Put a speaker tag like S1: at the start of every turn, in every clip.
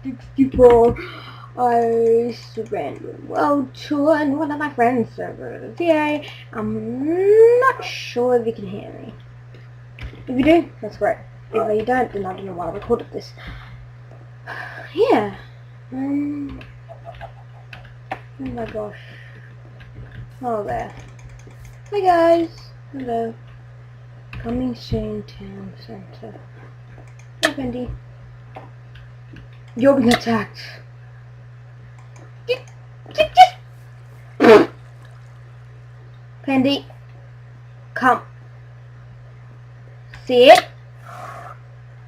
S1: 64. I random world tour and one of my friends server. VA. I'm not sure if you can hear me. If you do, that's great. If you don't, then I don't know why I recorded this. Yeah. Oh my gosh. Oh there. Hi guys. Hello. Coming soon, town center. Hi Bendy. You're being attacked. Pendy, come. See it?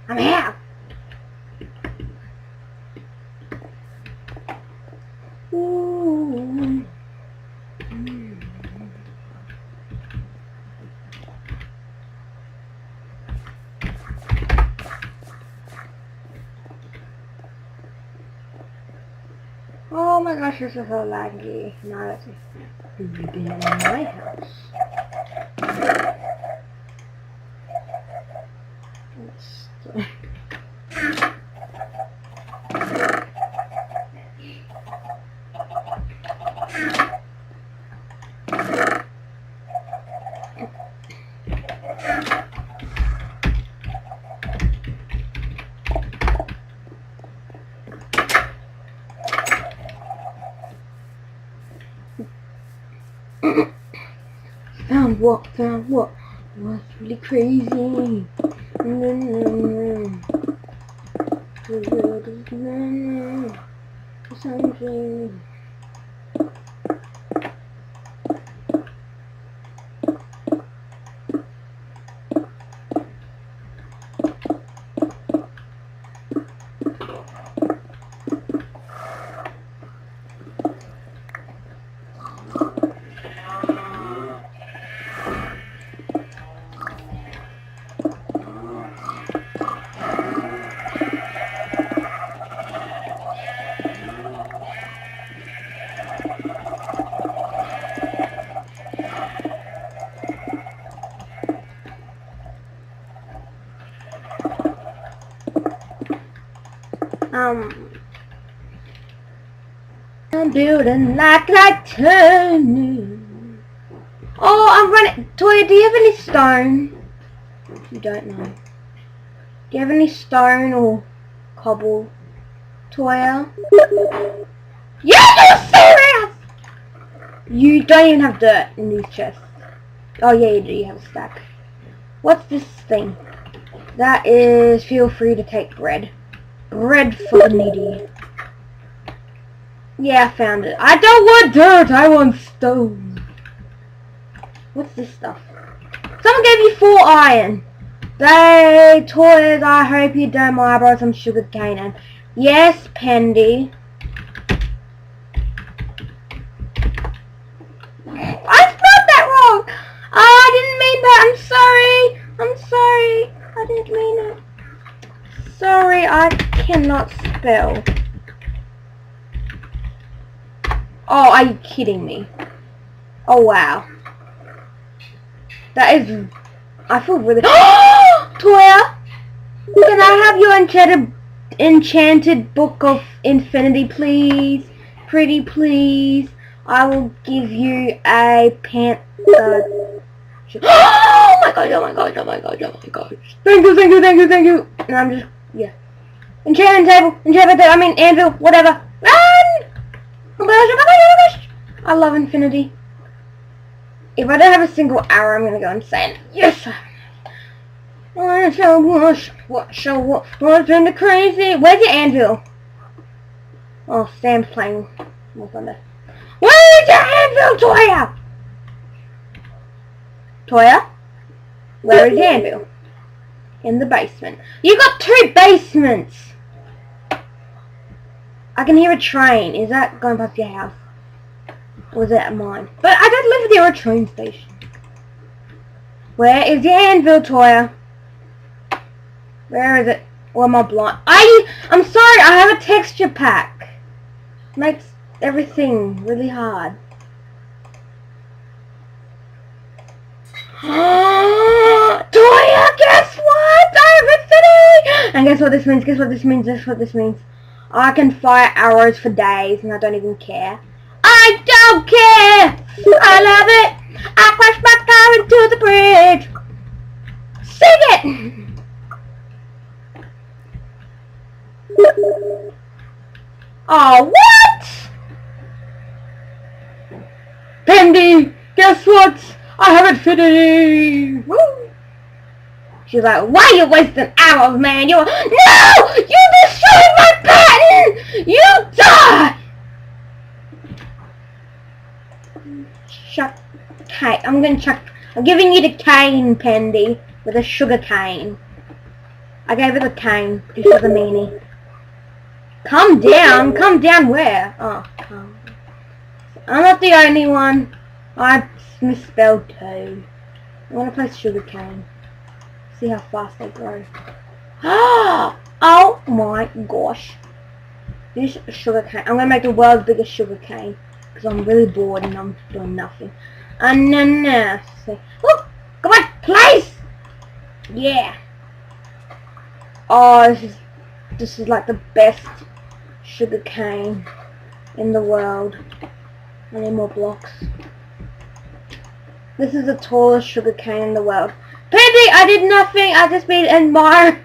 S1: I'm here. Ooh. Oh my gosh, this is so laggy. Now let's see. You've been in my house. Found what? Found what? What's really crazy? The world is something. I'm building like Titanium. Oh, I'm running. Toya, do you have any stone? You don't know. Do you have any stone or cobble? Toya? Yes, you're serious! You don't even have dirt in these chests. Oh yeah, you do. You have a stack. What's this thing? That is, feel free to take bread. Bread for the needy. Yeah, I found it. I don't want dirt, I want stone. What's this stuff? Someone gave you 4 iron. They toys, I hope you don't mind, I brought some sugar cane and yes, Pendy. I spelled that wrong. Oh, I didn't mean that. I'm sorry. I'm sorry. I didn't mean it. Sorry, I cannot spell. Oh, are you kidding me? Oh, wow. That is... I feel really... Toya! Can I have your enchanted book of infinity, please? Pretty please. I will give you a oh my god, oh my god, oh my god, oh my god. Thank you, thank you, thank you, thank you. And I'm just... yeah. Enchantment table, I mean anvil, whatever. Run! Oh my gosh, oh my gosh, oh my gosh! I love infinity. If I don't have a single arrow, I'm gonna go insane. Yes! What shall what's in the crazy? Where's your anvil? Oh, Sam's playing War Thunder. Where's your anvil, Toya? Toya? Where is your anvil? In the basement. You got 2 basements! I can hear a train. Is that going past your house? Or is it mine? But I don't live near a train station. Where is your anvil, Toya? Where is it? Or am I blind? I'm sorry, I have a texture pack. Makes everything really hard. Toya, guess what? I have infinity! And guess what this means? Guess what this means? Guess what this means? I can fire arrows for days and I don't even care. I don't care! I love it! I crashed my car into the bridge! Sing it! Oh, what? Pendy, guess what? I have Infinity! Woo! She's like, why are you wasting arrows, man? No! You destroyed my patent! You die! Chuck cane. I'm giving you the cane, Pendy, with a sugar cane. I gave her the cane, just for the meanie. Come down where? Oh, come. I'm not the only one. I misspelled too. I want to play sugar cane. See how fast they grow. Oh my gosh. This sugar cane. I'm going to make the world's biggest sugar cane. Because I'm really bored and I'm doing nothing. Ananas. Oh, come on, place! Yeah. Oh, this is like the best sugar cane in the world. I need more blocks. This is the tallest sugar cane in the world. Pendy, I did nothing. I just been admired.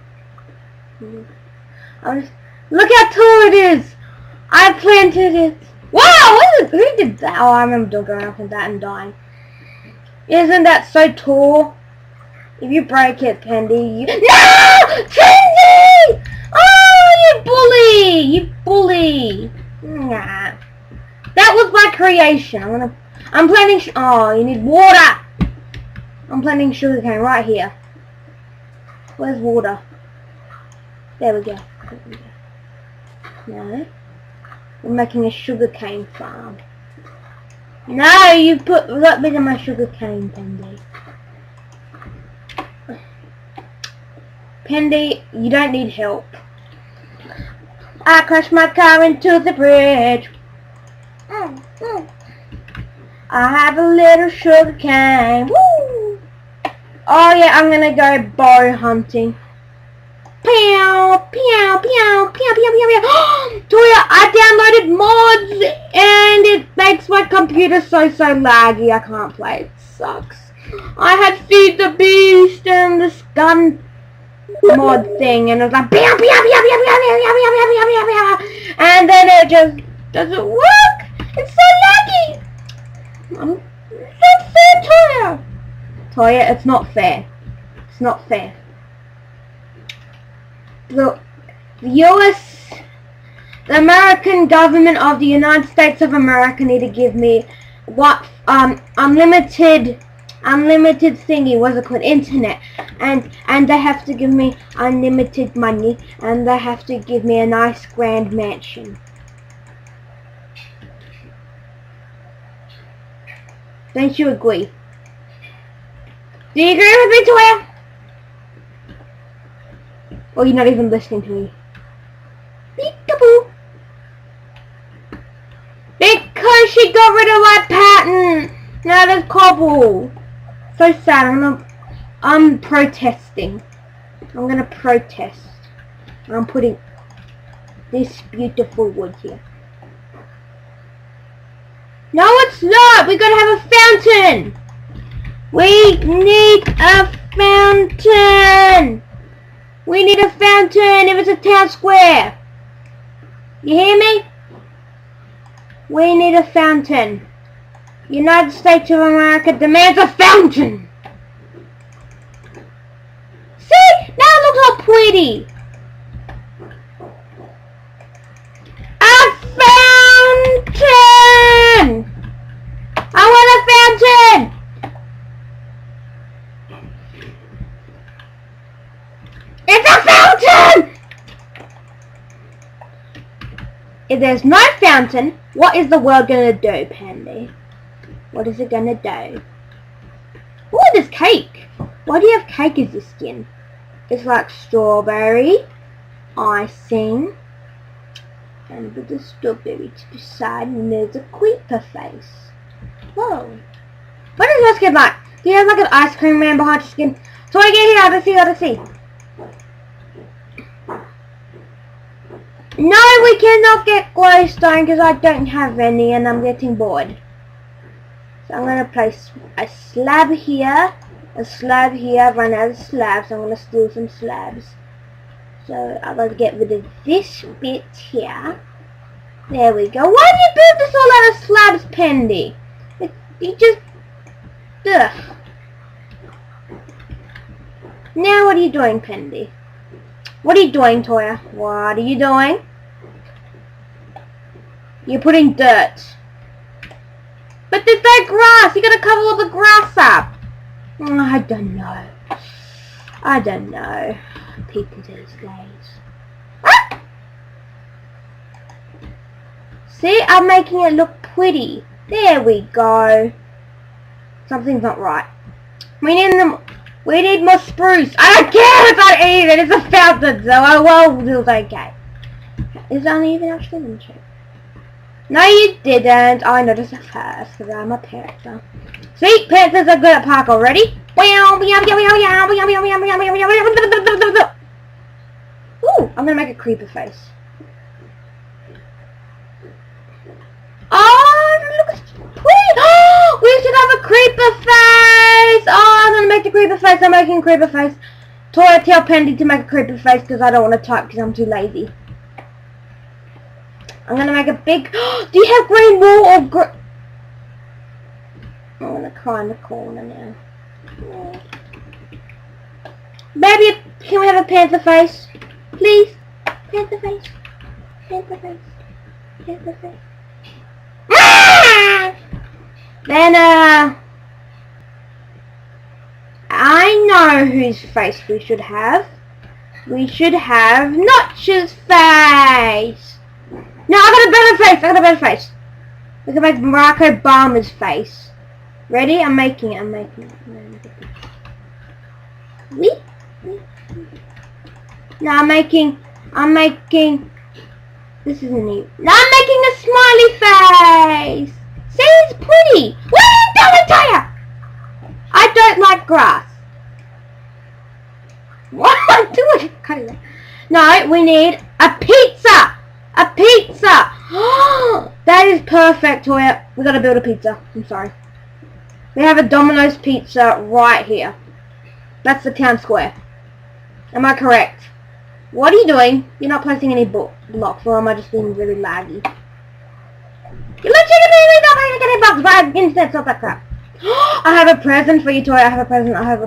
S1: Look how tall it is. I planted it. Wow, who did that? Oh, I remember going up with that and dying. Isn't that so tall? If you break it, Pendy, you... No! Pendy! Oh, you bully! Nah. That was my creation. I'm planting... Oh, you need water! I'm planting sugarcane right here. Where's water? There we go. No. We're making a sugarcane farm. No, you put that bit of my sugarcane, Pendy. Pendy, you don't need help. I crashed my car into the bridge. I have a little sugarcane. Woo! Oh yeah, I'm gonna go bow hunting. Pew, pew, pew, pew, pew, pew, pew. Toya, I downloaded mods and it makes my computer so laggy. I can't play. It sucks. I had Feed the Beast and this gun mod thing, and it was like pew, pew, pew, pew, pew, pew, pew, pew, pew, pew, pew, and then it just doesn't work. It's so laggy. It's not fair, Toya. Toya, it's not fair. It's not fair. The American government of the United States of America need to give me what unlimited thingy, what's it called, internet, and they have to give me unlimited money, and they have to give me a nice grand mansion. Don't you agree? Do you agree with me, Toya? Or you're not even listening to me? Peekaboo! Because she got rid of my patent! Now there's cobble! So sad, I'm protesting. I'm gonna protest. I'm putting this beautiful wood here. No, it's not! We gotta have a fountain! We need a fountain! We need a fountain if it's a town square. You hear me? We need a fountain. United States of America demands a fountain. See? Now look how pretty. A fountain! I want a fountain! It's a fountain! If there's no fountain, what is the world gonna do, Pendy? What is it gonna do? Oh, there's cake! Why do you have cake as your skin? It's like strawberry, icing, and with the strawberry to the side, and there's a creeper face. Whoa. What is your skin like? Do you have like an ice cream man behind your skin? So I get here, let's see. No, we cannot get glowstone because I don't have any and I'm getting bored. So I'm going to place a slab here, I've run out of slabs, so I'm going to steal some slabs. So I'm going to get rid of this bit here. There we go. Why do you build this all out of slabs, Pendy? You just... Ugh. Now what are you doing, Pendy? What are you doing, Toya? What are you doing? You're putting dirt. But there's no grass. You gotta cover all the grass up. I don't know. I don't know. People these days. Ah! See, I'm making it look pretty. There we go. Something's not right. We need more spruce. I don't care if I eat it. It's a fountain, so I will do okay. Is that even actually in the tree? No, you didn't. I noticed it first because I'm a panther. See, panthers are good at parkour. Ready? Ooh, I'm gonna make a creeper face. Oh, look, we should have a creeper face. Oh, I'm gonna make the creeper face. I'm making a creeper face. Toya, tell Pendy to make a creeper face because I don't want to type because I'm too lazy. I'm gonna make a big... Do you have green wool or I'm gonna cry in the corner now. Baby, can we have a panther face? Please? Panther face. Panther face. Panther face. Then, I know whose face we should have. We should have Notch's face. No, I got a better face. I got a better face. We can make Barack Obama's face. Ready? I'm making it. Wee. No, I'm making. This isn't it. No, I'm making a smiley face. See, it's pretty. What are you doing, Toya? I don't like grass. What am I doing? Cutting it. No, we need a pizza. A pizza. That is perfect, Toya. We gotta build a pizza. I'm sorry. We have a Domino's pizza right here. That's the town square. Am I correct? What are you doing? You're not placing any blocks, or am I just being really laggy? You're legitimately not placing any blocks, but internet, stop that crap. I have a present for you, Toya. I have a present. I have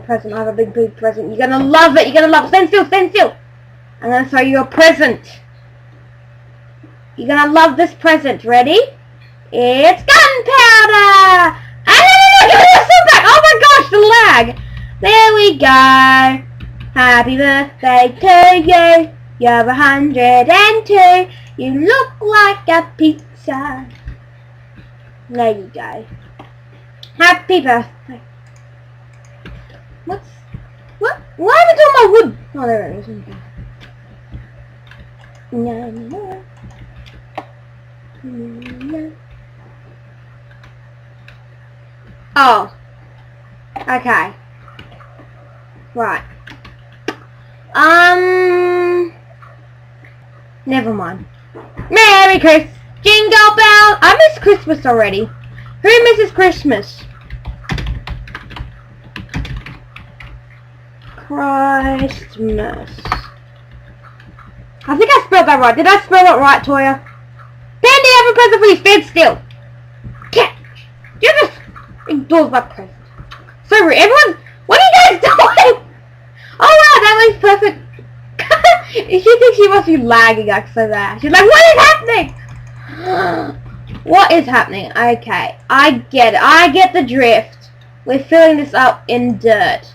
S1: a big present. You're gonna love it. You're gonna love it. Stand still, stand still. I'm gonna show you a present. You're gonna love this present. Ready? It's gunpowder! Give me your suit back! Oh my gosh, the lag! There we go. Happy birthday to you. You're 102. You look like a pizza. There you go. Happy birthday. What? Why have I done my wood? Oh, there it is. No. Oh. Okay. Right. Never mind. Merry Christmas. Jingle bell. I miss Christmas already. Who misses Christmas? Christmas. I think I spelled that right. Did I spell it right, Toya? Pendy, I have a present for you. Stand still. Catch. You just ignore my present. So rude. Everyone, what are you guys doing? Oh wow, that looks perfect. She thinks she must be lagging like so bad. She's like, what is happening? What is happening? Okay, I get it. I get the drift. We're filling this up in dirt.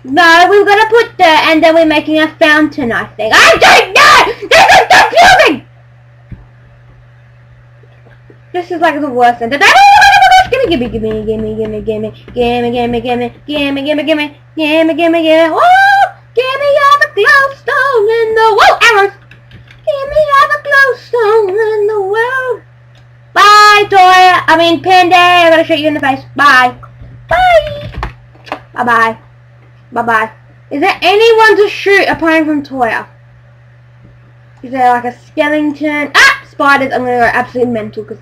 S1: No, we're gonna put dirt and then we're making a fountain, I think. I don't know! This is confusing! This is like the worst end. Gimme. Oh! Gimme all the glowstone in the world. Arrows! Gimme all the glowstone in the world. Bye, Toya. I mean, Pendy. I'm gonna shoot you in the face. Bye. Bye. Is there like a skeleton? Ah! Spiders! I'm gonna go absolutely mental because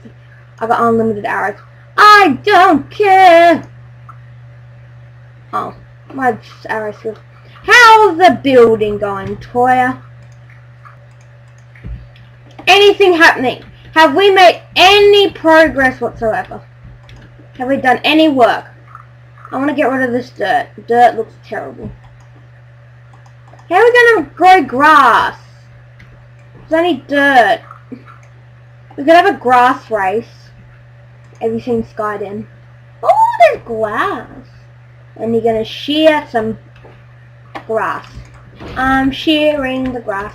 S1: I got unlimited arrows. I don't care! Oh, my arrows feel... How's the building going, Toya? Anything happening? Have we made any progress whatsoever? Have we done any work? I want to get rid of this dirt. Dirt looks terrible. How are we going to grow grass? There's only dirt. We could have a grass race. Have you seen Skyden? Oh, there's glass. And you're going to shear some grass. I'm shearing the grass.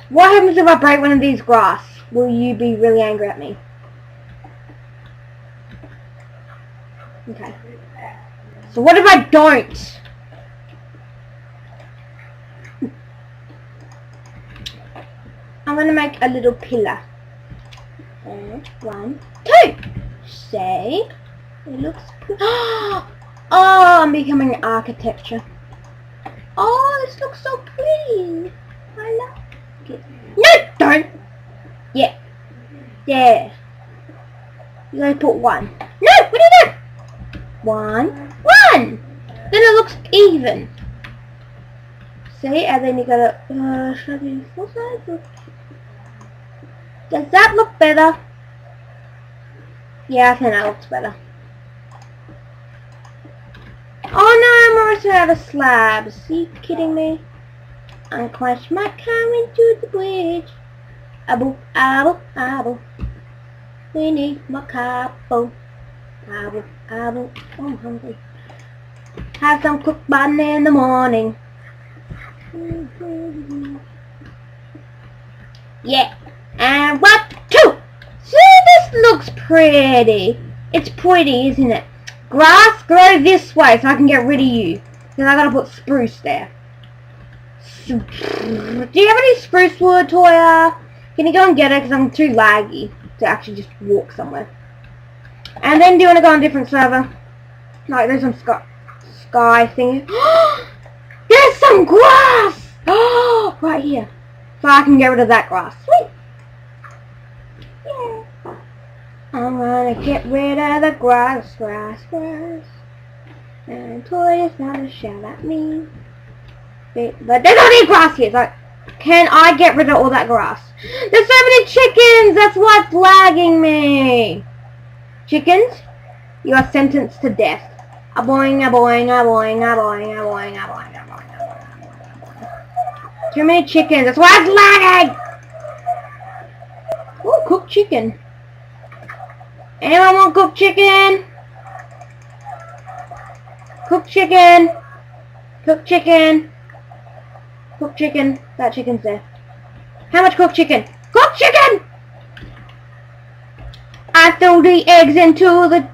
S1: What happens if I break one of these grass? Will you be really angry at me? Okay. So what if I don't? I'm gonna make a little pillar. And 1, 2. Say, it looks pretty. Oh, I'm becoming architecture. Oh, this looks so pretty. I like it. No, don't. Yeah. Yeah. You gotta put 1. No, what are you doing? 1, 1. Then it looks even. See, and then you gotta, should I do 4 sides? Does that look better? Yeah, I think that looks better. Oh no, I'm almost out of slabs. Are you kidding me? I crashed my car into the bridge. Abo, abo, abo. We need my capo. Abo, abo. Oh, I'm hungry. Have some cooked bun in the morning. Yeah. And 1, 2. See, this looks pretty. It's pretty, isn't it? Grass, grow this way so I can get rid of you. Because I gotta put spruce there. Do you have any spruce wood, Toya? Can you go and get it? Because I'm too laggy to actually just walk somewhere. And then do you want to go on a different server? Like there's some sky thing. There's some grass! Oh, right here. So I can get rid of that grass. Sweet. Yeah. I'm gonna get rid of the grass. And Toya's gonna shout at me. But there's only grass here, so can I get rid of all that grass? There's so many chickens! That's what's lagging me! Chickens, you are sentenced to death. A boing, a boing, a boing, a boing, a boing, a boing, a boing, a boing. Too many chickens, that's why it's lagging! Ooh, cooked chicken. Anyone want cooked chicken? Cooked chicken. Cooked chicken. Cooked chicken. That chicken's there. How much cooked chicken? Cooked chicken! I threw the eggs into the